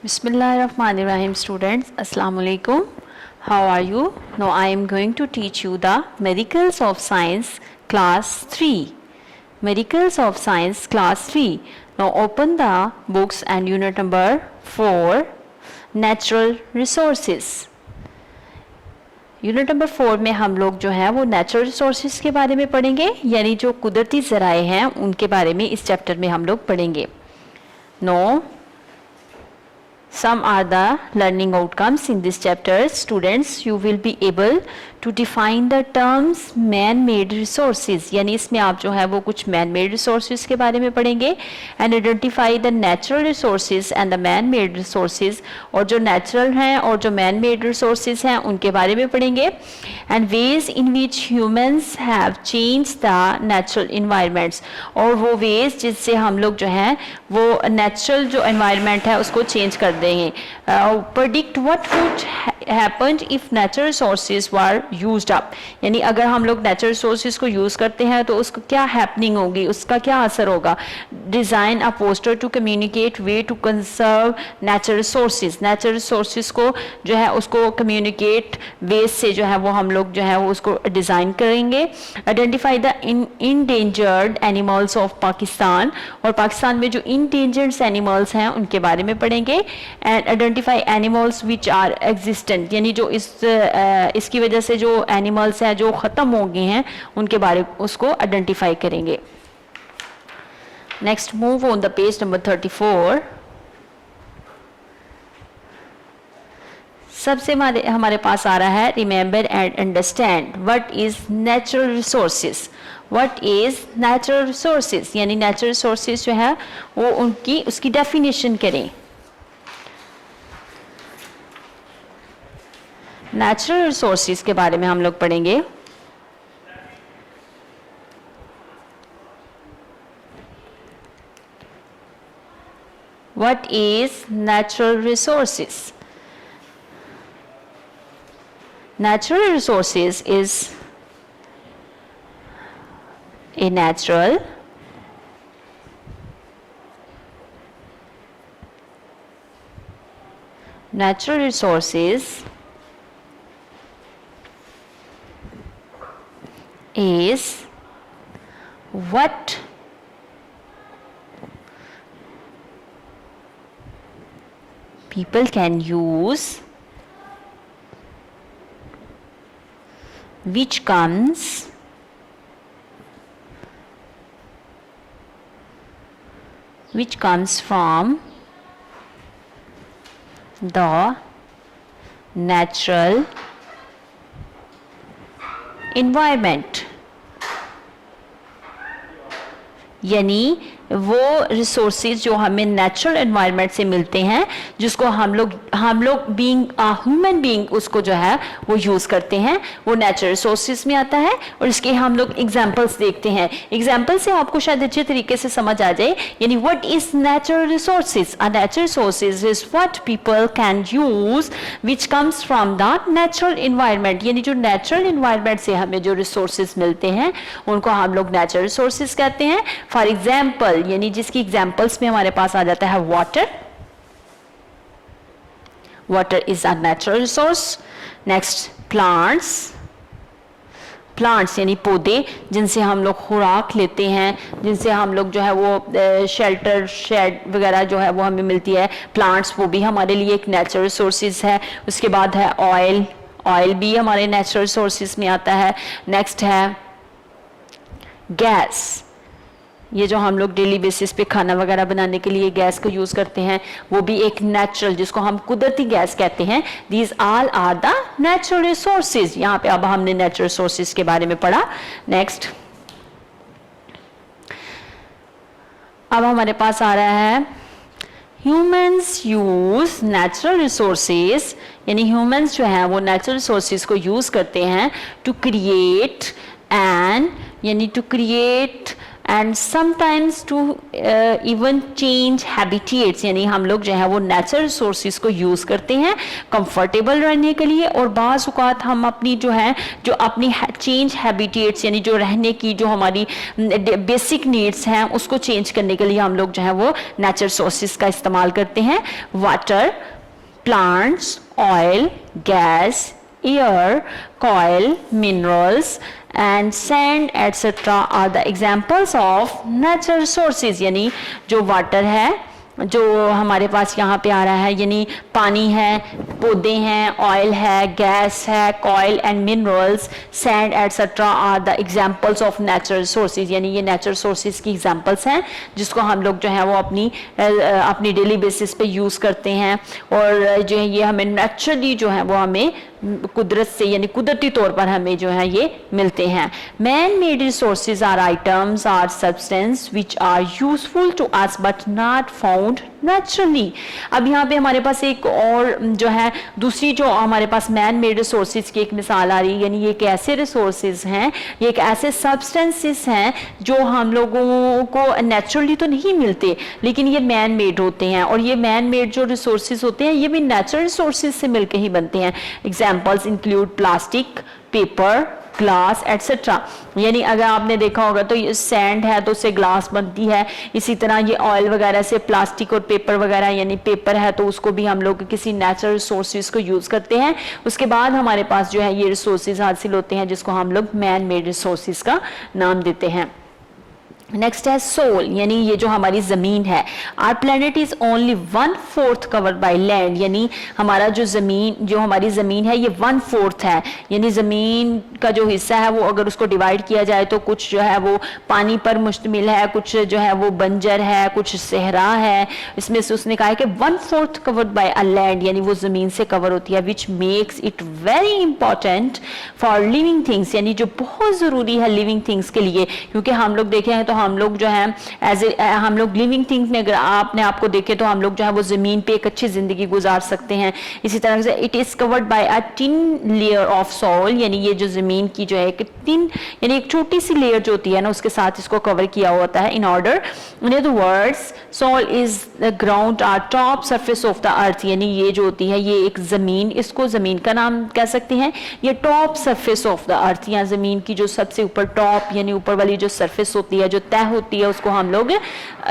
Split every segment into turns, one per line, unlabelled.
Bismillahirrahmanirrahim students, Assalamu alaikum. How are you? Now I am going to teach you the Medicals of Science class 3. Medicals of Science class 3. Now open the books and unit number 4, Natural Resources. Unit number 4 में हम लोग जो है वो natural resources के बारे में पढ़ेंगे, यानी जो कुदरती ज़राए हैं उनके बारे में इस चैप्टर में हम लोग पढ़ेंगे. No some are the learning outcomes in this chapter. Students, you will be able to define the terms man-made resources, यानी इसमें आप जो है वो कुछ man-made resources के बारे में पढ़ेंगे, and identify the natural resources and the man-made resources, और जो natural हैं और जो man-made resources हैं उनके बारे में पढ़ेंगे, and ways in which humans have changed the natural environments, और वो ways जिससे हम लोग जो है वो natural जो environment है उसको change कर देंगे. Predict what would happen if natural resources were used up, यानी अगर हम लोग natural resources को use करते हैं तो उसको क्या happening होगी, उसका क्या असर होगा. Design a poster to communicate way to conserve natural resources. Natural resources को जो है उसको communicate ways से जो है वो हम लोग जो है वो उसको design करेंगे. Identify the endangered animals of Pakistan, और पाकिस्तान में जो endangered animals हैं उनके बारे में पढ़ेंगे. And identify animals which are existent, यानी जो इसकी वजह से जो एनिमल्स हैं जो ख़त्म हो गए हैं उनके बारे उसको आइडेंटिफाई करेंगे. Next move on the page number 34. सबसे हमारे पास आ रहा है remember and understand what is natural resources. What is natural resources, यानी नेचुरल रिसोर्सेज जो है वो उसकी डेफिनेशन करें. नेचुरल रिसोर्सेज के बारे में हम लोग पढ़ेंगे. What is natural resources. Natural resources is a natural resources is what people can use which comes from the natural environment, यानी वो रिसोर्सेज जो हमें नेचुरल एनवायरनमेंट से मिलते हैं जिसको हम लोग बीइंग ह्यूमन बीइंग उसको जो है वो यूज़ करते हैं, वो नेचुरल रिसोर्सेज में आता है. और इसके हम लोग एग्जांपल्स देखते हैं. एग्जांपल से आपको शायद अच्छे तरीके से समझ आ जाए. यानी what is natural resources. A natural resources is what people can use which comes from the natural environment, यानी जो नेचुरल इन्वायरमेंट से हमें जो रिसोर्सेज मिलते हैं उनको हम लोग नेचुरल रिसोर्सेज कहते हैं. फॉर एग्जाम्पल, यानी जिसकी एग्जाम्पल्स में हमारे पास आ जाता है water. Water is a natural resource. Next plants यानी पौधे जिनसे हम लोग खुराक लेते हैं, जिनसे हम लोग जो है वो शेल्टर शेड वगैरह जो है वो हमें मिलती है. प्लांट्स वो भी हमारे लिए एक नेचुरल रिसोर्सेज है. उसके बाद है ऑयल भी हमारे नेचुरल रिसोर्सेज में आता है. नेक्स्ट है गैस, ये जो हम लोग डेली बेसिस पे खाना वगैरह बनाने के लिए गैस को यूज़ करते हैं वो भी एक नेचुरल जिसको हम कुदरती गैस कहते हैं. These all are the natural resources. यहाँ पे अब हमने नेचुरल रिसोर्सेज के बारे में पढ़ा. नेक्स्ट अब हमारे पास आ रहा है ह्यूमन्स यूज नेचुरल रिसोर्सेज, यानी ह्यूमन्स जो है वो नेचुरल रिसोर्सेज को यूज़ करते हैं to create and sometimes to even change habitats, यानी हम लोग जो है वो नेचुरल रिसोर्सेज को यूज़ करते हैं कंफर्टेबल रहने के लिए, और बाज़ औक़ात हम अपनी जो है जो अपनी चेंज हैबिटेट्स यानी जो रहने की जो हमारी बेसिक नीड्स हैं उसको चेंज करने के लिए हम लोग जो है वो नेचुरल रिसोर्सेज का इस्तेमाल करते हैं. Water, plants, oil, gas, air, coal, minerals and sand etc. are the examples of natural resources. यानी जो वाटर है जो हमारे पास यहाँ पे आ रहा है, यानी पानी है, पौधे हैं, ऑयल है, गैस है, coal and minerals, sand etcetera are the examples of natural resources. यानी ये नेचुरल रिसोर्सेज की एग्जांपल्स हैं जिसको हम लोग जो है वो अपनी डेली बेसिस पे यूज़ करते हैं, और जो है ये हमें नेचुरली जो है वो हमें कुदरत से यानी कुदरती तौर पर हमें जो है ये मिलते हैं. Man made resources are items are substance which are useful to us but not found naturally. अब यहाँ पे हमारे पास एक और जो है दूसरी जो हमारे पास मैन मेड रिसोर्सेज की एक मिसाल आ रही है, यानी ये एक ऐसे रिसोर्सेज हैं, ये एक ऐसे सब्सटेंसेस हैं जो हम लोगों को नेचुरली तो नहीं मिलते लेकिन ये मैन मेड होते हैं, और ये मैन मेड जो रिसोर्सेज होते हैं ये भी नेचुरल रिसोर्सेज से मिलकर ही बनते हैं. Examples include plastic, paper, glass etcetera. यानी अगर आपने देखा होगा तो ये सैंड है तो उससे ग्लास बनती है, इसी तरह ये ऑयल वगैरह से प्लास्टिक और पेपर वगैरह, यानी पेपर है तो उसको भी हम लोग किसी नेचुरल रिसोर्सेज को यूज करते हैं. उसके बाद हमारे पास जो है ये रिसोर्सेज हासिल होते हैं जिसको हम लोग मैन मेड रिसोर्सेज का नाम देते हैं. नेक्स्ट है सोल, यानी ये जो हमारी ज़मीन है. Our planet is only 1/4 covered by land, यानी हमारा जो हमारी ज़मीन है ये 1/4 है, यानी ज़मीन का जो हिस्सा है वो अगर उसको डिवाइड किया जाए तो कुछ जो है वो पानी पर मुश्तमिल है, कुछ जो है वो बंजर है, कुछ सहरा है. इसमें से उसने कहा है कि 1/4 कवर्ड बाय अ लैंड, यानी वो ज़मीन से कवर होती है, which makes it very important for living things, यानी जो बहुत ज़रूरी है लिविंग थिंग्स के लिए, क्योंकि हम लोग देखें हैं तो हम लोग जो है हम लोग लिविंग थिंग्स में अगर आपने आपको देखे तो हम लोग जो है वो जमीन पे एक अच्छी जिंदगी गुजार सकते हैं. इसी तरह से it is covered by a thin layer of soil, यानी ये जो जमीन की जो है एक थिन यानी एक छोटी सी लेयर जो होती है ना उसके साथ इसको कवर किया होता है. In order in other words soil is the ground or top surface of the earth, यानी ये जो होती है ये एक जमीन, इसको जमीन का नाम कह सकते हैं. ये टॉप सरफेस ऑफ द अर्थ, या जमीन की जो सबसे ऊपर टॉप यानी ऊपर वाली जो सरफेस होती है जो तह होती है उसको हम लोग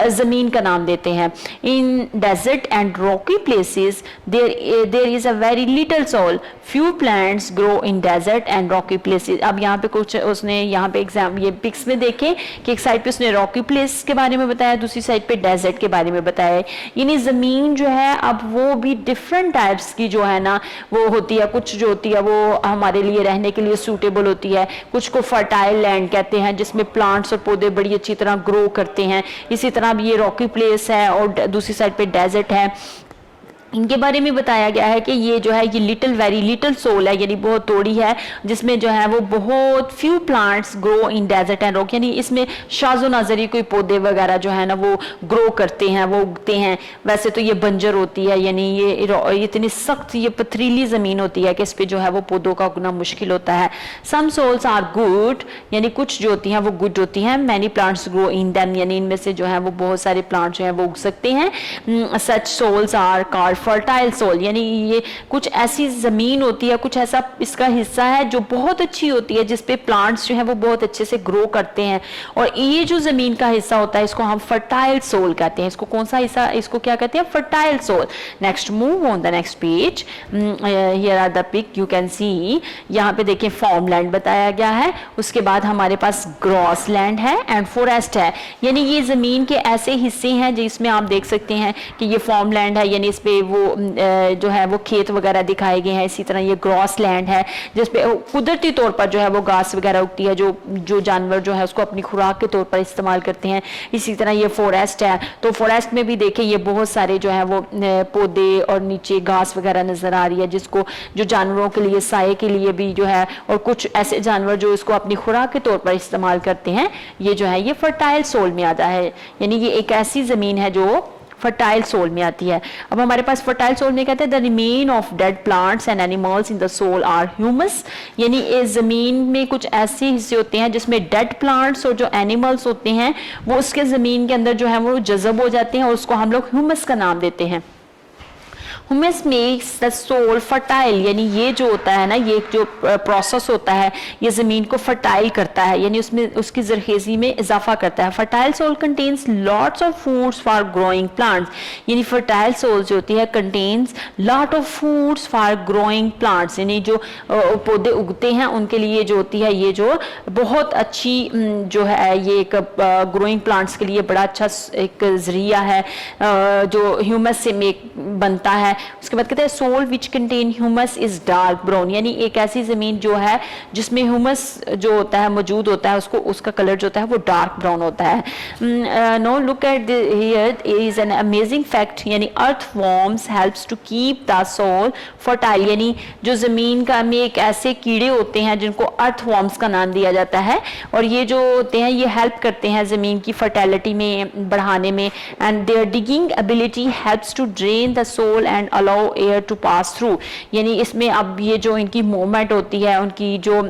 जमीन का नाम देते हैं. In desert and rocky places there is a very little soil, few plants grow in desert and rocky places. अब यहाँ पे कुछ उसने यहाँ पे एग्जाम ये पिक्स में देखे कि एक साइड पे उसने रॉकी प्लेस के बारे में बताया, दूसरी साइड पे डेजर्ट के बारे में बताया. यानी जमीन जो है अब वो भी डिफरेंट टाइप्स की जो है ना वो होती है, कुछ जो होती है वो हमारे लिए रहने के लिए सूटेबल होती है, कुछ को फर्टाइल लैंड कहते हैं जिसमें प्लांट्स और पौधे बड़ी अच्छी तरह ग्रो करते हैं. इसी तरह अब ये रॉकी प्लेस है और दूसरी साइड पे डेजर्ट है. इनके बारे में बताया गया है कि ये जो है ये लिटिल वेरी लिटिल सोल है, यानी बहुत थोड़ी है, जिसमें जो है वो बहुत few plants grow in desert and rock, यानी इसमें शाजो नजरी कोई पौधे वगैरह जो है ना वो ग्रो करते हैं, वो उगते हैं. वैसे तो ये बंजर होती है, यानी ये इतनी सख्त ये पथरीली ज़मीन होती है कि इस पर जो है वो पौधों का उगना मुश्किल होता है. सम सोल्स आर गुड, यानी कुछ जो होती हैं वो गुड होती हैं. Many plants grow in them, यानी इनमें से जो है वो बहुत सारे प्लांट जो है वो उग सकते हैं. Such soils are called fertile soil, यानी ये कुछ ऐसी जमीन होती है, कुछ ऐसा इसका हिस्सा है जो बहुत अच्छी होती है जिसपे प्लांट्स जो है वो बहुत अच्छे से ग्रो करते हैं, और ये जो जमीन का हिस्सा होता है इसको हम फर्टाइल सोल कहते हैं. इसको कौन सा हिस्सा, इसको क्या कहते हैं, fertile soil. Next move on the next page. Here are the pic you can see. यहाँ पे देखिए फॉर्म लैंड बताया गया है, उसके बाद हमारे पास ग्रॉस लैंड है एंड फॉरेस्ट है. यानी ये जमीन के ऐसे हिस्से हैं जिसमें आप देख सकते हैं कि ये फॉर्म लैंड है, यानी इस पे वो जो है वो खेत वगैरह दिखाए गए हैं. इसी तरह ये ग्रॉस लैंड है जिसपे कुदरती तौर पर जो है वो घास वगैरह उगती है, जो जानवर जो है उसको अपनी खुराक के तौर पर इस्तेमाल करते हैं. इसी तरह ये फॉरेस्ट है, तो फॉरेस्ट में भी देखिए ये बहुत सारे जो है वो पौधे और नीचे घास वगैरह नजर आ रही है जिसको जो जानवरों के लिए साए के लिए भी जो है, और कुछ ऐसे जानवर जो इसको अपनी खुराक के तौर पर इस्तेमाल करते हैं, ये जो है ये फर्टाइल सोल में आता है. यानी ये एक ऐसी जमीन है जो फर्टाइल सोल में आती है। अब हमारे पास फर्टाइल सोल में कहते हैं the remain of dead plants and animals in the soil are humus, यानी इस जमीन में कुछ ऐसे हिस्से होते हैं जिसमें डेड प्लांट्स और जो एनिमल्स होते हैं वो उसके जमीन के अंदर जो है वो जज़ब हो जाते हैं और उसको हम लोग ह्यूमस का नाम देते हैं। Humus makes the soil fertile, यानी ये जो होता है ना, ये जो प्रोसेस होता है ये ज़मीन को फर्टाइल करता है, यानी उसमें उसकी जरखेज़ी में इजाफा करता है। Fertile soil contains lots of foods for growing plants, यानी फर्टाइल सोल जो होती है contains lot of foods for growing plants, यानी जो पौधे उगते हैं उनके लिए जो होती है ये जो बहुत अच्छी जो है ये एक ग्रोइंग प्लांट्स के लिए बड़ा अच्छा एक जरिया है जो ह्यूमस से मेक बनता है। उसके बाद कहते हैं soil which contain humus is dark brown, यानी एक ऐसी जमीन जो है जिसमें ह्यूमस जो होता है मौजूद होता है उसको उसका कलर जो होता है वो डार्क ब्राउन होता है। No look at here is an amazing fact, यानी earthworms helps to keep the soil fertile, यानी जो जमीन का में एक ऐसे कीड़े होते हैं जिनको अर्थ वॉर्म्स का नाम दिया जाता है और ये जो होते हैं ये हेल्प करते हैं जमीन की फर्टिलिटी में बढ़ाने में। And their digging ability helps to drain the soil and allow air to pass through, यानी इसमें अब ये जो इनकी मूवमेंट होती है उनकी जो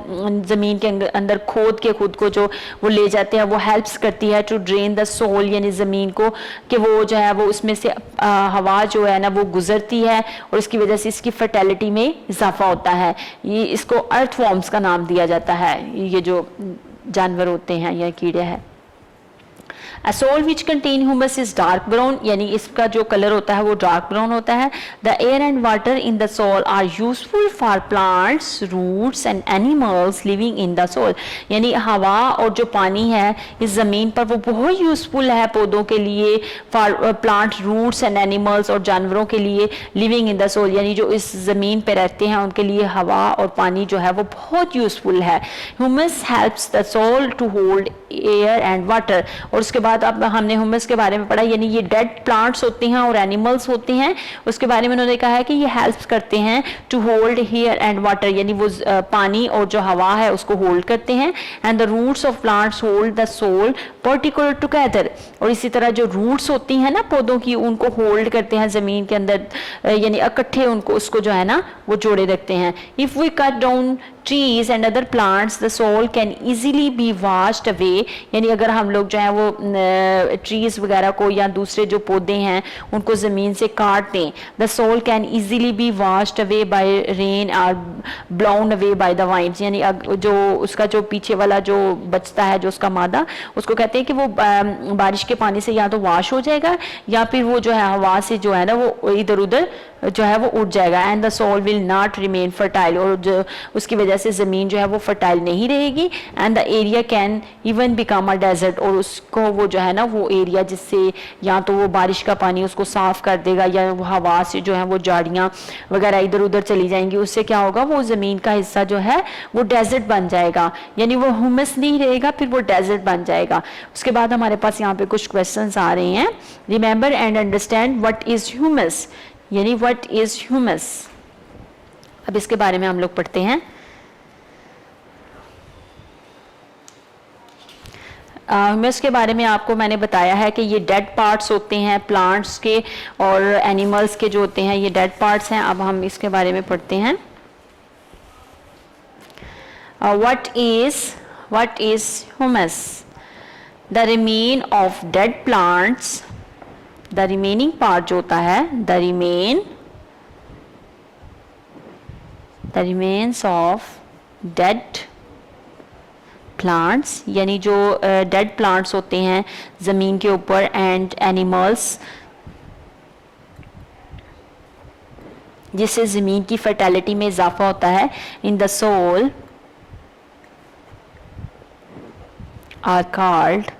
जमीन के अंदर खोद के खुद को जो वो ले जाते हैं वो हेल्प्स करती है टू ड्रेन द सोल, यानी जमीन को कि वो जो है वो उसमें से हवा जो है ना वो गुजरती है और इसकी वजह से इसकी फर्टिलिटी में इजाफा होता है। ये इसको अर्थ वॉर्म्स का नाम दिया जाता है, ये जो जानवर होते हैं या कीड़े हैं। A soil which contain humus is dark brown, यानी इसका जो कलर होता है वो डार्क ब्राउन होता है। The air and water in the soil are useful for plants, roots and animals living in the soil, यानी हवा और जो पानी है इस ज़मीन पर वो बहुत यूज़फुल है पौधों के लिए, for plant roots and animals और जानवरों के लिए लिविंग इन द सोल, यानी जो इस ज़मीन पर रहते हैं उनके लिए हवा और पानी जो है वो बहुत यूज़फुल है। Humus helps the soil to hold air and water, और उसके बाद अब हमने ह्यूमस के बारे में पढ़ा, यानी ये डेड प्लांट्स होते हैं और एनिमल्स होते हैं, उसके बारे में उन्होंने कहा है कि ये हेल्प करते हैं to hold air and water, यानी वो पानी और जो हवा है उसको होल्ड करते हैं। And the roots of plants hold the soil particular together, और इसी तरह जो रूट्स होती हैं ना पौधों की उनको होल्ड करते हैं जमीन के अंदर, यानी इकट्ठे उनको उसको जो है ना वो जोड़े रखते हैं। If we cut down trees and other plants the soil can easily be washed away, यानी अगर हम लोग जो है वो ट्रीज वगैरह को या दूसरे जो पौधे हैं उनको ज़मीन से काट दें, the soil can easily be washed away by rain or blown away by the winds, यानी जो उसका जो पीछे वाला जो बचता है जो उसका मादा उसको कहते हैं कि वो बारिश के पानी से या तो वाश हो जाएगा या फिर वो जो है हवा से जो है ना वो इधर उधर जो है वो उड़ जाएगा। And the soil will not remain fertile, और जो उसकी वजह से ज़मीन जो है वो फर्टाइल नहीं रहेगी। And the area can even become a desert, और उसको वो जो है ना वो एरिया जिससे या तो वो बारिश का पानी उसको साफ कर देगा या वो हवा से जो है वो झाड़ियाँ वगैरह इधर उधर चली जाएंगी, उससे क्या होगा वो ज़मीन का हिस्सा जो है वो डेजर्ट बन जाएगा, यानी वो ह्यूमस नहीं रहेगा फिर वो डेजर्ट बन जाएगा। उसके बाद हमारे पास यहाँ पे कुछ क्वेश्चंस आ रहे हैं। Remember and understand what is humus, यानी व्हाट इज ह्यूमस। अब इसके बारे में हम लोग पढ़ते हैं। ह्यूमस के बारे में आपको मैंने बताया है कि ये डेड पार्ट्स होते हैं प्लांट्स के और एनिमल्स के जो होते हैं ये डेड पार्ट्स हैं। अब हम इसके बारे में पढ़ते हैं। What is humus, the remain of dead plants, the remaining part जो होता है the remains of dead plants, यानी जो डेड प्लांट्स होते हैं ज़मीन के ऊपर, एंड एनिमल्स जिससे ज़मीन की फर्टिलिटी में इजाफा होता है, in the soil are called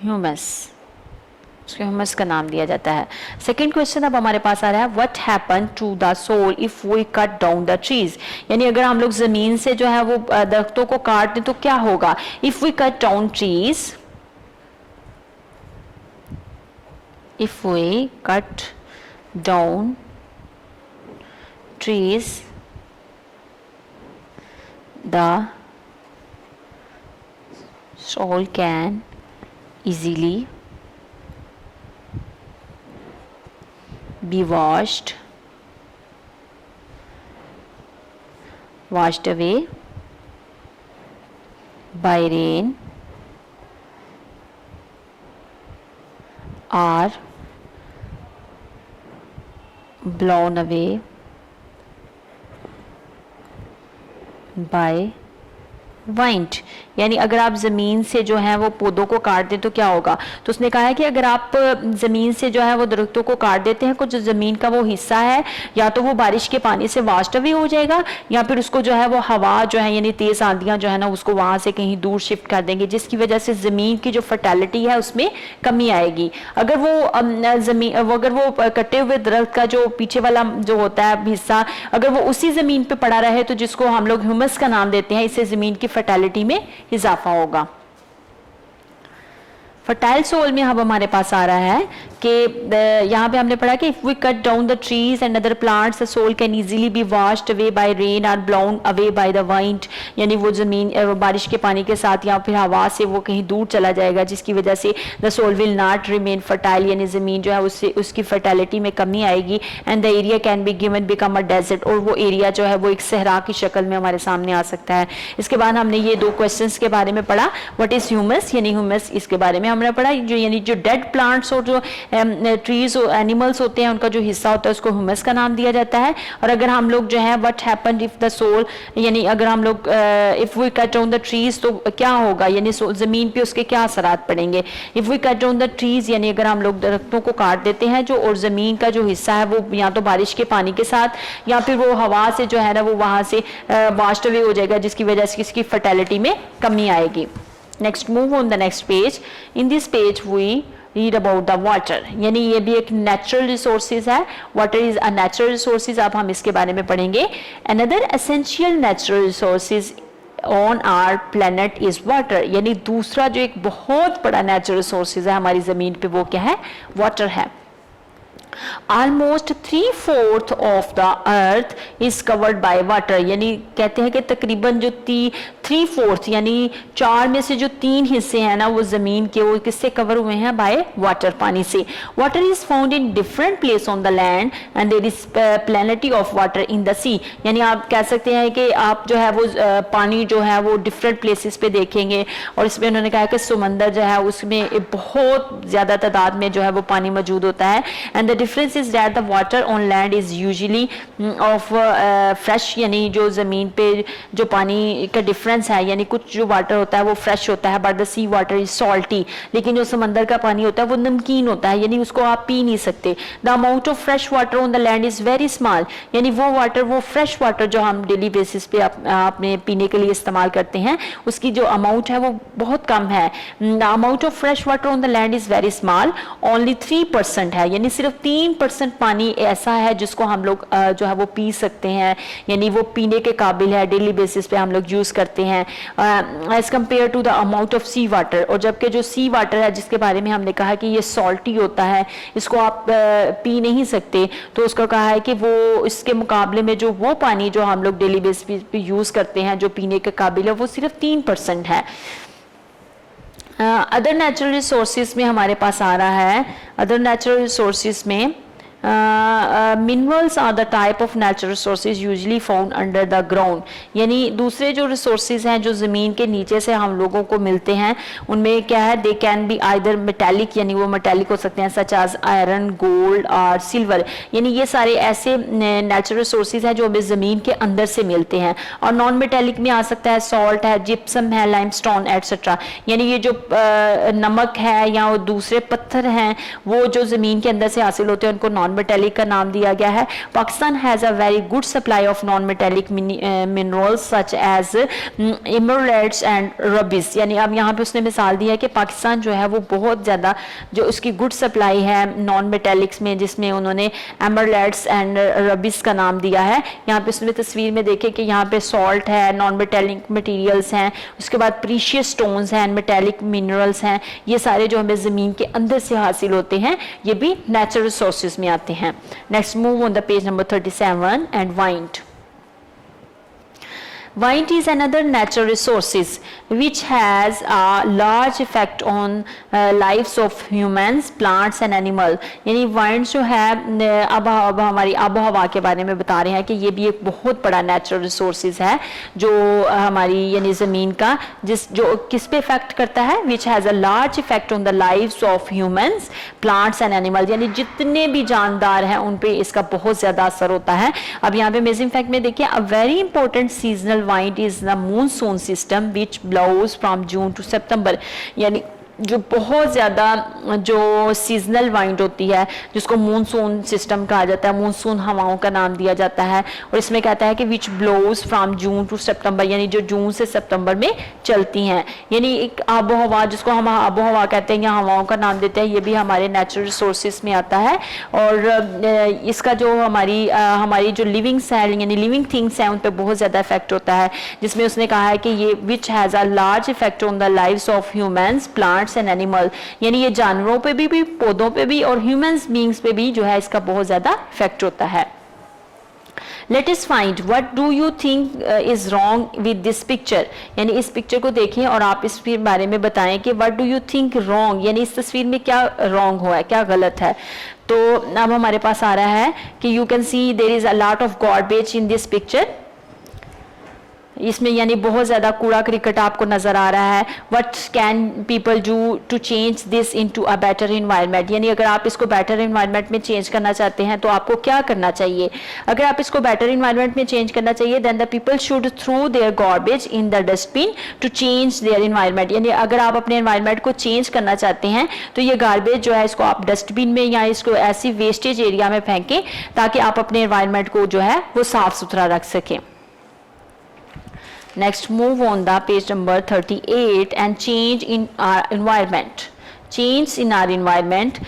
humus, उसके ह्यूमस का नाम दिया जाता है। सेकेंड क्वेश्चन अब हमारे पास आ रहा है, what happen to the soil if we cut down the trees, यानी अगर हम लोग जमीन से जो है वो दरख्तों को काट दें तो क्या होगा। If we cut down trees, if we cut down trees the soil can easily be washed away by rain or blown away by वाइंट, यानी अगर आप ज़मीन से जो है वो पौधों को काट दें तो क्या होगा। तो उसने कहा है कि अगर आप ज़मीन से जो है वो दरख्तों को काट देते हैं, कुछ जो ज़मीन का वो हिस्सा है या तो वो बारिश के पानी से वाश्ड अवे हो जाएगा या फिर उसको जो है वो हवा जो है यानी तेज़ आंधियाँ जो है ना उसको वहाँ से कहीं दूर शिफ्ट कर देंगे, जिसकी वजह से ज़मीन की जो फर्टिलिटी है उसमें कमी आएगी। अगर वो कटे हुए दरख्त का जो पीछे वाला जो होता है हिस्सा अगर वो उसी ज़मीन पर पड़ा रहे तो जिसको हम लोग ह्यूमस का नाम देते हैं, इससे ज़मीन की फर्टिलिटी में इजाफा होगा। फर्टाइल सोल में अब हमारे पास आ रहा है कि यहाँ पे हमने पढ़ा कि if we cut down the trees and other plants the soil can easily be washed away by rain और blown away by the wind, यानी वो जमीन बारिश के पानी के साथ या फिर हवा से वो कहीं दूर चला जाएगा, जिसकी वजह से the soil will not remain fertile, यानी ज़मीन जो है उससे उसकी फर्टिलिटी में कमी आएगी। And the area can be given become a desert, और वो एरिया जो है वो एक सहरा की शक्ल में हमारे सामने आ सकता है। इसके बाद हमने ये दो क्वेश्चंस के बारे में पढ़ा, व्हाट इज ह्यूमस यानी ह्यूमस, इसके बारे में हमने पढ़ा जो यानी जो डेड प्लांट्स और जो ट्रीज और एनिमल्स होते हैं उनका जो हिस्सा होता है उसको ह्यूमस का नाम दिया जाता है। और अगर हम लोग जो है what happened if the soil, यानी अगर हम लोग if we cut down the trees तो क्या होगा, यानी जमीन पे उसके क्या असरात पड़ेंगे। If we cut down the trees यानी अगर हम लोग दरख्तों को काट देते हैं जो और जमीन का जो हिस्सा है वो या तो बारिश के पानी के साथ या फिर वो हवा से जो है ना वो वहां से वाश्ड अवे हो जाएगा, जिसकी वजह से इसकी फर्टिलिटी में कमी आएगी। Next, move on the next page. In this page we read about the water, यानी ये भी एक natural resources है। Water is a natural resources, अब हम इसके बारे में पढ़ेंगे। Another essential natural resources on our planet is water, यानी दूसरा जो एक बहुत बड़ा natural resources है हमारी ज़मीन पे वो क्या है, water है। Almost 3/4 of the earth is covered by water, यानी कहते हैं कि तकरीबन जो 3/4 यानी 4 में से जो 3 हिस्से हैं ना वो जमीन के वो किससे कवर हुए हैं, बाय वाटर, पानी से। Water is found in different place on the land and there is plenty of water in the sea, यानी आप कह सकते हैं कि आप जो है वो पानी जो है वो डिफरेंट प्लेसेस पे देखेंगे। और इसमें उन्होंने कहा कि समंदर जो है उसमें बहुत ज़्यादा तादाद में जो है वो पानी मौजूद होता है। And the difference is that the water on land is usually of fresh, यानी जो ज़मीन पे जो पानी का डिफरेंस है, यानी कुछ जो वाटर होता है वो फ्रेश होता है, but the sea water is salty, लेकिन जो समंदर का पानी होता है वो नमकीन होता है, यानी उसको आप पी नहीं सकते। The amount of fresh water on the land is very small, यानी वो वाटर वो फ्रेश वाटर जो हम डेली बेसिस पे अपने पीने के लिए इस्तेमाल करते हैं उसकी जो अमाउंट है वो बहुत कम है। The amount of fresh water on the land is very small, only 3% है, यानी सिर्फ 3% पानी ऐसा है जिसको हम लोग जो है वो पी सकते हैं, यानी वो पीने के काबिल है, डेली बेसिस पे हम लोग यूज करते हैं as compare to the amount of sea water. और जबकि जो सी वाटर है जिसके बारे में हमने कहा कि ये सॉल्टी होता है, इसको आप पी नहीं सकते, तो उसका कहा है कि वो इसके मुकाबले में जो वो पानी जो हम लोग डेली बेसिस पे यूज करते हैं जो पीने के काबिल है वो सिर्फ 3% है। अदर नेचुरल रिसोर्सेज में हमारे पास आ रहा है, अदर नेचुरल रिसोर्सेज में minerals are the type of natural resources usually found under the ground, यानी दूसरे जो रिसोर्सेज हैं जो ज़मीन के नीचे से हम लोगों को मिलते हैं उनमें क्या है, they can be either metallic, यानी वो मेटेलिक हो सकते हैं सच एज आयरन, गोल्ड और सिल्वर, यानी ये सारे ऐसे नेचुरल रिसोर्सेज हैं जो हमें ज़मीन के अंदर से मिलते हैं। और नॉन मेटेलिक में आ सकता है सॉल्ट है, जिप्सम है, लाइमस्टोन एटसेट्रा, यानी ये जो नमक है या वो दूसरे पत्थर हैं वो जो ज़मीन के अंदर से हासिल होते हैं उनको नॉन मेटेलिक का नाम दिया गया है। Pakistan has a very good supply of non metallic minerals such as emeralds and rubies, यानी अब यहाँ पे उसने मिसाल दी है कि पाकिस्तान जो है वो बहुत ज़्यादा जो उसकी गुड सप्लाई है नॉन मेटेलिक्स में, जिसमें उन्होंने एमरल्ड्स एंड रबिस का नाम दिया है। यहाँ पे उसमें तस्वीर में देखें कि यहाँ पे सॉल्ट है, नॉन मेटेलिक मटीरियल्स हैं, उसके बाद प्रीशियस स्टोन्स हैं, मेटेलिक मिनरल्स हैं, ये सारे जो हमें ज़मीन के अंदर से हासिल होते हैं ये भी नेचुरल रिसोर्सेज में आते हैं। Next move on the page number 37 and wind. Wind is another natural resources which has a large effect on lives of humans, plants and animal. यानी wind जो है अब हमारी आबो हवा के बारे में बता रहे हैं कि ये भी एक बहुत बड़ा नेचुरल रिसोर्सेज है जो हमारी यानी ज़मीन का जो किस पे इफेक्ट करता है, which has a large effect on the lives of humans, plants and animals, यानी जितने भी जानदार हैं उन पे इसका बहुत ज़्यादा असर होता है. अब यहाँ पे अमेजिंग फैक्ट में देखिए, a very important seasonal wind is the monsoon system which blows from June to September. यानी जो बहुत ज़्यादा जो सीजनल वाइंड होती है जिसको मूनसून सिस्टम कहा जाता है, मूनसून हवाओं का नाम दिया जाता है, और इसमें कहता है कि विच blows from June to September, यानी जो जून से सितंबर में चलती हैं. यानी एक आबो हवा जिसको हम आबो हवा कहते हैं या हवाओं का नाम देते हैं, ये भी हमारे नेचुरल रिसोर्सेज में आता है. और इसका जो हमारी जो लिविंग सेल यानी लिविंग थिंग्स हैं उन पर बहुत ज़्यादा इफेक्ट होता है, जिसमें उसने कहा है कि ये which has a large effect on the lives of humans, plants and animal. यानी ये जानवरों पे भी पौधों पे भी और ह्यूमंस बीइंग्स पे भी जो है इसका बहुत ज्यादा इफेक्ट होता है. Let us find what do you think is wrong with this picture. यानी इस पिक्चर को देखें और आप इस बारे में बताएं कि what do you think wrong, यानी इस तस्वीर में क्या wrong हुआ है, क्या गलत है. तो अब हमारे पास आ रहा है कि you can see there is a lot of garbage in this picture. इसमें यानी बहुत ज़्यादा कूड़ा क्रिकेट आपको नज़र आ रहा है. What can people do to change this into a better environment, यानी अगर आप इसको बेटर इन्वायरमेंट में चेंज करना चाहते हैं तो आपको क्या करना चाहिए. अगर आप इसको बेटर इन्वायरमेंट में चेंज करना चाहिए then the people should throw their garbage in the dustbin to change their environment. यानी अगर आप अपने इन्वायरमेंट को चेंज करना चाहते हैं तो ये गार्बेज जो है इसको आप डस्टबिन में या इसको ऐसी वेस्टेज एरिया में फेंकें ताकि आप अपने इन्वायरमेंट को जो है वो साफ सुथरा रख सकें. Next, move on the page number 38 and change in our environment. Change in our environment.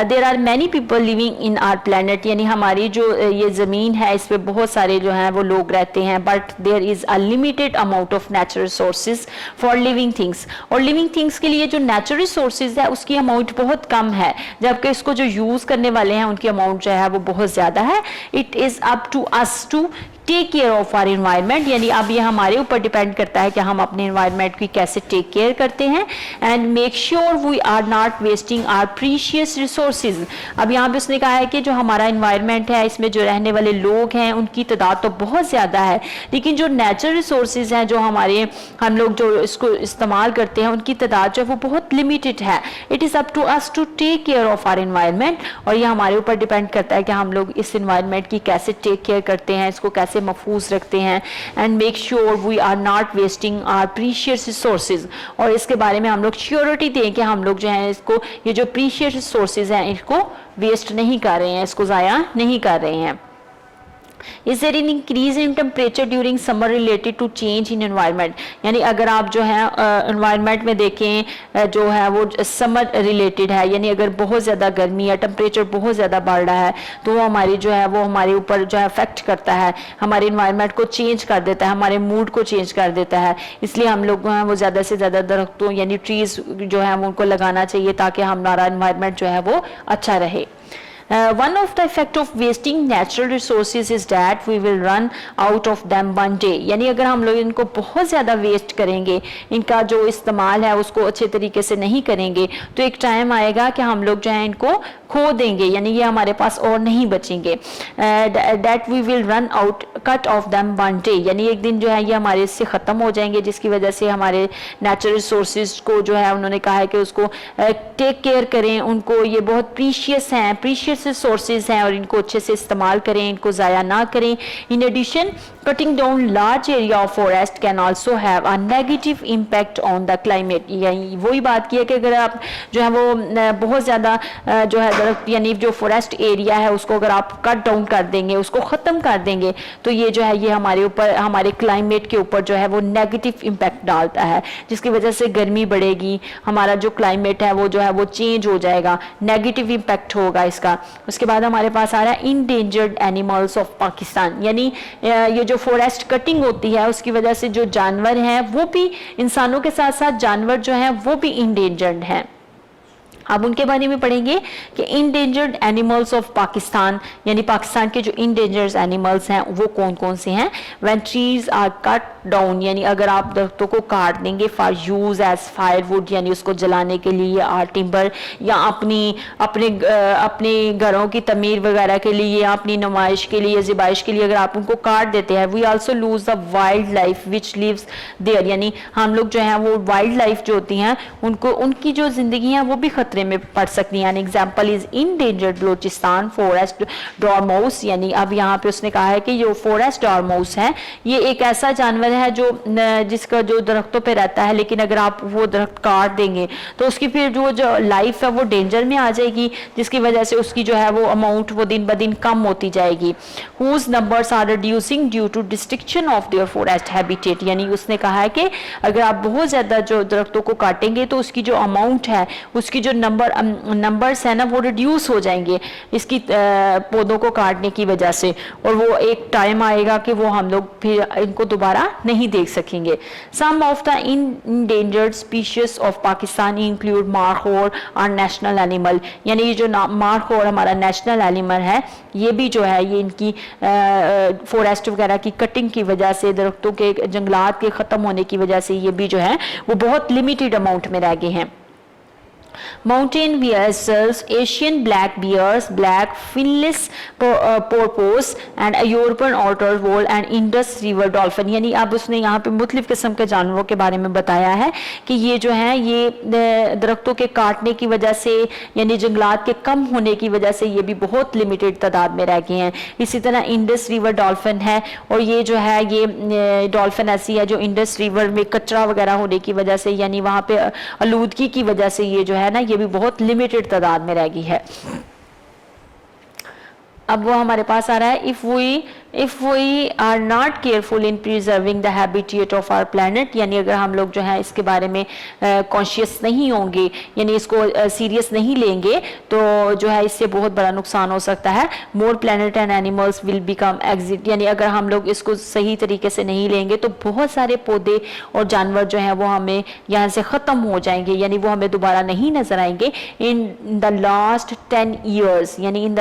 There are many people living in our planet. यानी हमारी जो ये ज़मीन है इस पे बहुत सारे जो हैं वो लोग रहते हैं. But there is a limited amount of natural resources for living things. और living things के लिए जो natural resources है उसकी अमाउंट बहुत कम है, जबकि इसको जो यूज़ करने वाले हैं उनकी अमाउंट जो है वो बहुत ज़्यादा है. It is up to us to take care of our environment. यानी अब ये हमारे ऊपर डिपेंड करता है कि हम अपने इन्वायरमेंट की कैसे टेक केयर करते हैं. And make sure we are not wasting our precious resources. अब यहाँ पे उसने कहा है कि जो हमारा इन्वायरमेंट है इसमें जो रहने वाले लोग हैं उनकी तादाद तो बहुत ज़्यादा है, लेकिन जो नेचुरल रिसोर्सेज हैं जो हम लोग जो इसको इस्तेमाल करते हैं उनकी तादाद जो है वो बहुत लिमिटेड है. It is up to us to take care of our environment. और ये हमारे ऊपर डिपेंड करता है कि हम लोग इस इन्वायरमेंट की कैसे टेक केयर करते हैं, इसको कैसे महफूज रखते हैं. And make sure we are not wasting our precious resources. और इसके बारे में हम लोग श्योरिटी दें कि हम लोग जो है इसको ये जो प्रीशियस रिसोर्सेज हैं इसको वेस्ट नहीं कर रहे हैं, इसको ज़ाया नहीं कर रहे हैं. Is there an increase in temperature during summer related to change in environment? यानी अगर आप जो है environment में देखें जो है वो summer related है, यानी अगर बहुत ज़्यादा गर्मी है, टेम्परेचर बहुत ज़्यादा बढ़ रहा है तो वो हमारी जो है वो हमारे ऊपर जो है अफेक्ट करता है, हमारे environment को चेंज कर देता है, हमारे मूड को चेंज कर देता है. इसलिए हम लोग वो ज़्यादा से ज़्यादा दरख्तों यानी ट्रीज जो है वो उनको लगाना चाहिए ताकि हमारा environment जो है वो अच्छा रहे. One of the effect of wasting natural resources is that we will run out of them one day. यानी अगर हम लोग इनको बहुत ज़्यादा वेस्ट करेंगे, इनका जो इस्तेमाल है उसको अच्छे तरीके से नहीं करेंगे तो एक टाइम आएगा कि हम लोग जो है इनको खो देंगे, यानी ये हमारे पास और नहीं बचेंगे. That we will run out cut of them one day. यानी एक दिन जो है ये हमारे इससे ख़त्म हो जाएंगे, जिसकी वजह से हमारे नेचुरल रिसोर्सेज को जो है उन्होंने कहा है कि उसको टेक केयर करें, उनको ये बहुत प्रीशियस हैं, प्रीशियस रिसोर्सेज हैं और इनको अच्छे से इस्तेमाल करें, इनको ज़ाया ना करें. In addition cutting down large area of forest can also have a negative impact on the climate. यानी वही बात की है कि अगर आप जो है वो बहुत ज़्यादा जो है यानी जो फॉरेस्ट एरिया है उसको अगर आप कट डाउन कर देंगे, उसको ख़त्म कर देंगे तो ये जो है ये हमारे ऊपर हमारे क्लाइमेट के ऊपर जो है वो नेगेटिव इम्पैक्ट डालता है, जिसकी वजह से गर्मी बढ़ेगी, हमारा जो क्लाइमेट है वो जो है वो चेंज हो जाएगा, नेगेटिव इम्पैक्ट होगा इसका. उसके बाद हमारे पास आ रहा है इंडेंजर्ड एनिमल्स ऑफ पाकिस्तान. यानी ये जो फॉरेस्ट कटिंग होती है उसकी वजह से जो जानवर हैं वो भी, इंसानों के साथ साथ जानवर जो हैं वो भी इंडेंजर्ड हैं. अब उनके बारे में पढ़ेंगे कि इंडेंजर्ड एनिमल्स ऑफ पाकिस्तान, यानी पाकिस्तान के जो इंडेंजर्ड एनिमल्स हैं वो कौन कौन से हैं। When trees are cut down, यानी अगर आप दरख्तों को काट देंगे फॉर यूज एज फायरवुड, यानी उसको जलाने के लिए, या टिम्बर, या अपने घरों की तमीर वगैरह के लिए, या अपनी नुमाइश के लिए, ज़िबाइश के लिए अगर आप उनको काट देते हैं। We also lose the wild life which lives there, यानी हम लोग जो है वो वाइल्ड लाइफ जो होती हैं उनको, उनकी जो जिंदगी है वो भी खतरे में पड़ सकती है। Example is endangered Balochistan forest dormouse, यानी अब यहाँ पे उसने कहा है कि जो फॉरेस्ट डॉर्माउस है ये एक ऐसा जानवर है जो जिसका जो दरख्तों पे रहता है, लेकिन अगर आप वो दरख्त काट देंगे तो उसकी फिर जो लाइफ है वो डेंजर में आ जाएगी, जिसकी वजह से उसकी जो है वो अमाउंट वो दिन ब दिन कम होती जाएगी। Whose numbers are reducing due to destruction of their forest habitat, यानी उसने कहा है कि अगर आप बहुत ज्यादा जो दरख्तों को काटेंगे तो उसकी जो अमाउंट है, उसकी जो नंबर्स है ना वो रिड्यूस हो जाएंगे इसकी पौधों को काटने की वजह से, और वो एक टाइम आएगा कि वो हम लोग फिर इनको दोबारा नहीं देख सकेंगे। Some of the endangered species of Pakistan include markhor और नेशनल एनिमल, यानी ये जो मारखोर हमारा नेशनल एनिमल है ये भी जो है ये इनकी फॉरेस्ट वगैरह की कटिंग की वजह से, दरख्तों के जंगलात के ख़त्म होने की वजह से ये भी जो है वो बहुत लिमिटेड अमाउंट में रह गए हैं। Mountain weasels, Asian black bears, black finless porpoise and a European otter vole and Indus River dolphin, यानी अब उसने यहाँ पे मुख्तलिफ किस्म के जानवरों के बारे में बताया है कि ये जो है ये दरख्तों के काटने की वजह से, यानी जंगलात के कम होने की वजह से ये भी बहुत लिमिटेड तादाद में रह गए हैं। इसी तरह इंडस रिवर डॉल्फिन है, और ये जो है ये डॉल्फिन ऐसी है जो इंडस रिवर में कचरा वगैरह होने की वजह से, यानी वहाँ पे आलूदगी की वजह से ये जो है ना ये भी बहुत लिमिटेड तादाद में रह गई है। अब वो हमारे पास आ रहा है if we are not careful in preserving the habitat of our planet, यानी अगर हम लोग जो है इसके बारे में कॉन्शियस नहीं होंगे, यानी इसको सीरियस नहीं लेंगे तो जो है इससे बहुत बड़ा नुकसान हो सकता है। More planet and animals will become exit, यानी अगर हम लोग इसको सही तरीके से नहीं लेंगे तो बहुत सारे पौधे और जानवर जो है वो हमें यहाँ से ख़त्म हो जाएंगे, यानी वो हमें दोबारा नहीं नजर आएंगे। इन द लास्ट 10 years, यानी इन द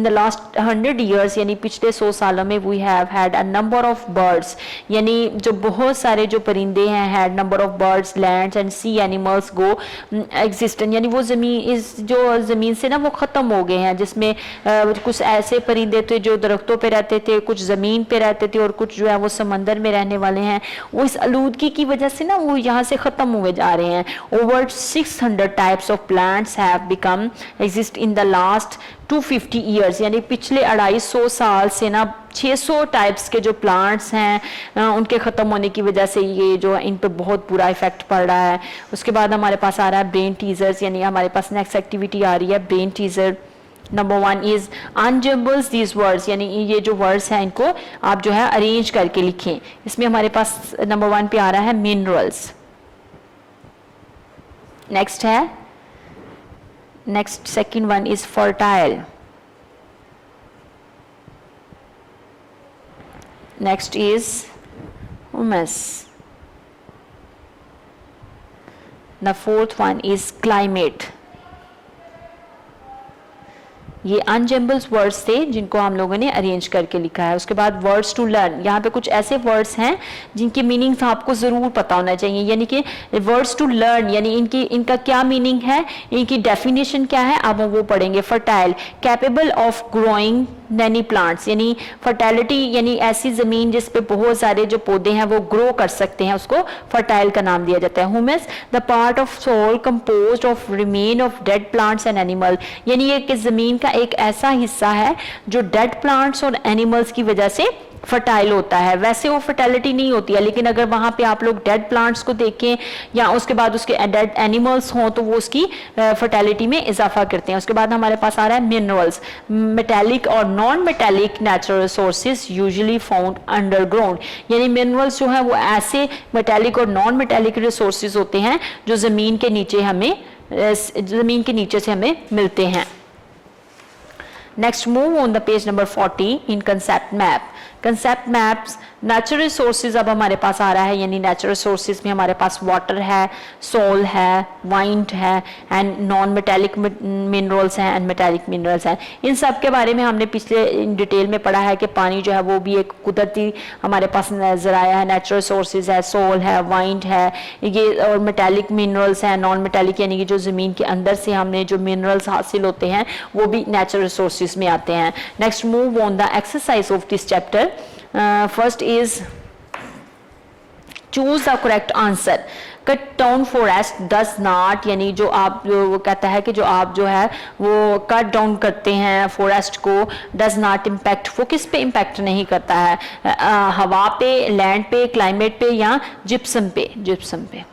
लास्ट 100 years, यानी पिछले 100 सालों में we have had a number of birds, यानी जो बहुत सारे जो परिंदे हैं, had number of birds, lands and sea animals go extinct, यानी वो ज़मीन से ना वो ख़त्म हो गए हैं, जिसमें कुछ ऐसे परिंदे थे जो दरख्तों पे रहते थे, कुछ ज़मीन पे रहते थे, और कुछ जो है वो समंदर में रहने वाले हैं। वो इस आलूदगी की वजह से ना वो यहाँ से ख़त्म हुए जा रहे हैं। Over 600 types of plants have become exist in the last 250 years, यानी पिछले 250 साल से ना 600 टाइप्स के जो प्लांट्स हैं उनके ख़त्म होने की वजह से ये जो इन पे बहुत बुरा इफेक्ट पड़ रहा है। उसके बाद हमारे पास आ रहा है ब्रेन टीजर्स, यानी हमारे पास नेक्स्ट एक्टिविटी आ रही है brain teaser. Number 1 is unjumbles these words, यानी ये जो वर्ड्स हैं इनको आप जो है अरेंज करके लिखें। इसमें हमारे पास नंबर 1 पे आ रहा है मिनरल्स, नेक्स्ट है second one is fertile, next is humus, the fourth one is climate। ये अनजम्बल्स वर्ड्स थे जिनको हम लोगों ने अरेंज करके लिखा है। उसके बाद वर्ड्स टू लर्न, यहाँ पे कुछ ऐसे वर्ड्स हैं जिनकी मीनिंग्स आपको ज़रूर पता होना चाहिए, यानी कि वर्ड्स टू लर्न यानी इनका क्या मीनिंग है, इनकी डेफिनेशन क्या है, अब हम वो पढ़ेंगे। Fertile, capable of growing many plants, यानी फर्टाइलिटी यानी ऐसी ज़मीन जिस पे बहुत सारे जो पौधे हैं वो ग्रो कर सकते हैं, उसको फर्टाइल का नाम दिया जाता है। Humus, the part of soil composed of remain of dead plants and animal, यानी ये कि ज़मीन का एक ऐसा हिस्सा है जो डेड प्लांट्स और एनिमल्स की वजह से फर्टाइल होता है। वैसे वो फर्टिलिटी नहीं होती है, लेकिन अगर वहाँ पे आप लोग डेड प्लांट्स को देखें या उसके बाद उसके डेड एनिमल्स हों तो वो उसकी फर्टिलिटी में इजाफा करते हैं। उसके बाद हमारे पास आ रहा है मिनरल्स, मेटेलिक और non metallic natural resources usually found underground, यानी मिनरल्स जो है वो ऐसे मेटेलिक और नॉन मेटेलिक रिसोर्सेज होते हैं जो ज़मीन के नीचे से हमें मिलते हैं। Next, move on the page number 40 in concept map. Concept maps, natural resources अब हमारे पास आ रहा है, यानी नेचुरल रिसोर्सेज में हमारे पास वाटर है, सोल है, वाइंड है एंड नॉन मेटेलिक मिनरल्स हैं एंड मेटेलिक मिनरल्स हैं। इन सब के बारे में हमने पिछले डिटेल में पढ़ा है कि पानी जो है वो भी एक कुदरती हमारे पास नजर आया है, नेचुरल रिसोर्सेज है, सोल है, वाइंड है ये, और मेटेलिक मिनरल्स हैं, नॉन मेटेलिक यानी कि जो ज़मीन के अंदर से हमने जो मिनरल्स हासिल होते हैं वो भी नेचुरल रिसोर्सेज में आते हैं। Next move on the exercise of this chapter. First is choose the correct answer. Cut down forest does not, यानी जो आप जो कहता है कि जो आप जो है वो कट डाउन करते हैं फॉरेस्ट को, डज नॉट इम्पैक्ट, वो किस पे इम्पैक्ट नहीं करता है, हवा पे, लैंड पे, क्लाइमेट पे या जिप्सम पे, जिप्सम पे।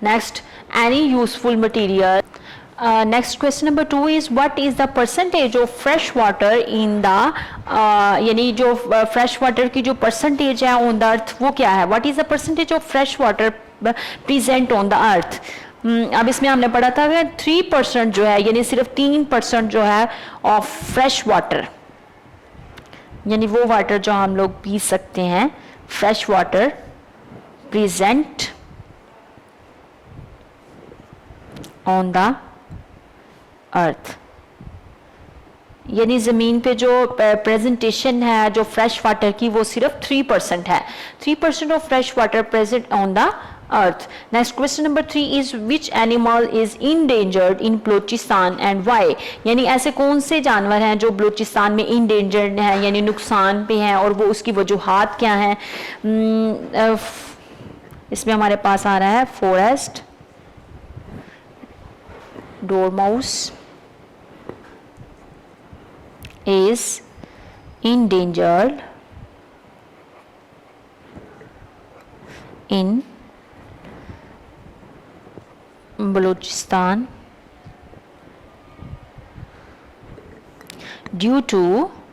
Next, any useful material. Next question number 2 is what is the percentage of fresh water in the, यानी जो फ्रेश वाटर की जो परसेंटेज है ऑन द अर्थ वो क्या है, what is the percentage of fresh water present on the अर्थ। अब इसमें हमने पढ़ा था कि 3% जो है, यानी सिर्फ 3% जो है ऑफ फ्रेश वाटर, यानी वो वाटर जो हम लोग पी सकते हैं, fresh water present on the earth, यानी ज़मीन पे जो प्रेजेंटेशन है जो फ्रेश वाटर की वो सिर्फ 3% है, 3% of fresh water present on the earth. Next question number 3 is which animal is endangered in Balochistan and why, यानी ऐसे कौन से जानवर हैं जो बलूचिस्तान में इंडेंजर्ड हैं, यानी नुकसान पे हैं, और वो उसकी वजूहात क्या हैं। इसमें हमारे पास आ रहा है forest dormouse is endangered in Balochistan due to,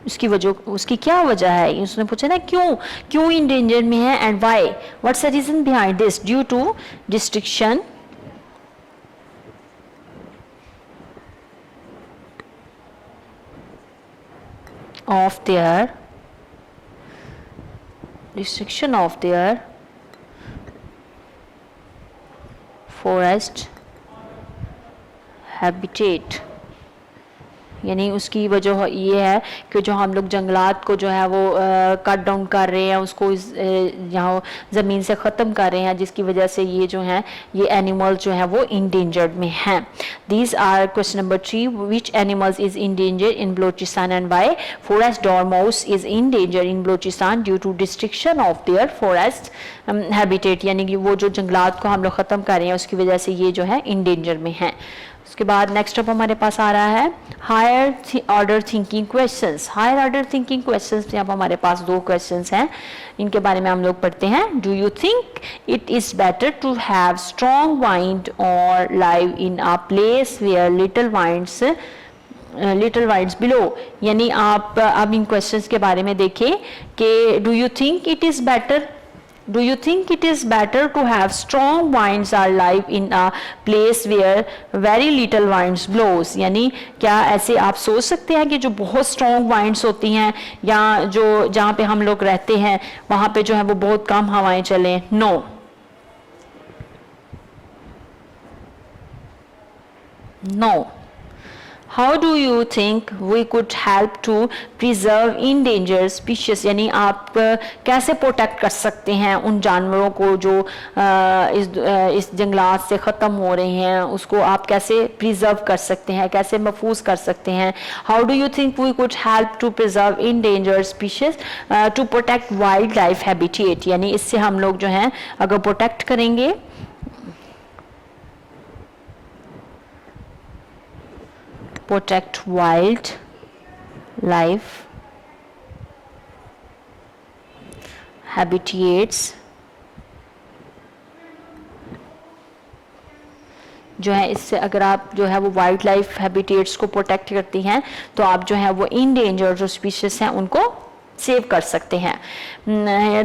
उसकी वजह, उसकी क्या वजह है, उसने पूछा ना क्यों इंडेंजर में है and why, what's the reason behind this, due to destruction of their forest habitat, यानी उसकी वजह ये है कि जो हम लोग जंगलात को जो है वो कट डाउन कर रहे हैं, उसको यहाँ ज़मीन से ख़त्म कर रहे हैं, जिसकी वजह से ये जो हैं ये एनिमल्स जो हैं वो इंडेंजर्ड में हैं। These are question number 3, which animals is endangered in Balochistan and why. Forest dormouse is endangered in Balochistan due to destruction of their forest habitat, यानी कि वो जो जंगलात को हम लोग ख़त्म कर रहे हैं उसकी वजह से ये जो है इंडेंजर में हैं। उसके बाद नेक्स्ट अप हमारे पास आ रहा है higher order thinking questions. Higher order thinking questions में अब हमारे पास 2 क्वेश्चंस हैं, इनके बारे में हम लोग पढ़ते हैं। Do you think it is better to have strong wind or live in a place where little winds below, यानी आप अब इन क्वेश्चंस के बारे में देखें कि do you think it is better, do you think it is better to have strong winds are live in a place where very little winds blows, यानी क्या ऐसे आप सोच सकते हैं कि जो बहुत strong winds होती हैं या जो जहाँ पे हम लोग रहते हैं वहाँ पे जो है वो बहुत कम हवाएं चलें। No, no. How do you think we could help to preserve endangered species, यानी आप कैसे प्रोटेक्ट कर सकते हैं उन जानवरों को जो इस जंगलात से ख़त्म हो रहे हैं, उसको आप कैसे प्रिजर्व कर सकते हैं, कैसे महफूज कर सकते हैं। How do you think we could help to preserve endangered species to protect wildlife habitat, यानी इससे हम लोग जो हैं अगर प्रोटेक्ट करेंगे protect wildlife habitats, जो है इससे अगर आप जो है वो वाइल्ड लाइफ हैबिटेट्स को प्रोटेक्ट करती हैं तो आप जो है वो इंडेंजर्ड जो स्पीशीज हैं उनको सेव कर सकते हैं।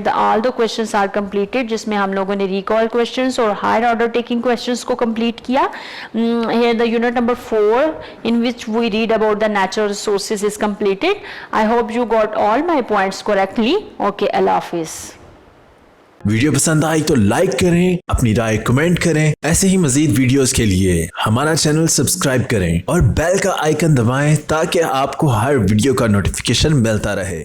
All the questions are completed, जिसमें हम लोगों ने रिकॉल क्वेश्चंस और हायर ऑर्डर टेकिंग क्वेश्चंस को कंप्लीट किया। Here the unit number 4 in which we read about the natural resources is completed. I hope you got all my points correctly. Okay, Allah Hafiz.
Video पसंद आई तो like करें, अपनी राय comment करें। ऐसे ही मजीद videos के लिए हमारा चैनल सब्सक्राइब करें और बेल का आइकन दबाएं ताकि आपको हर वीडियो का नोटिफिकेशन मिलता रहे।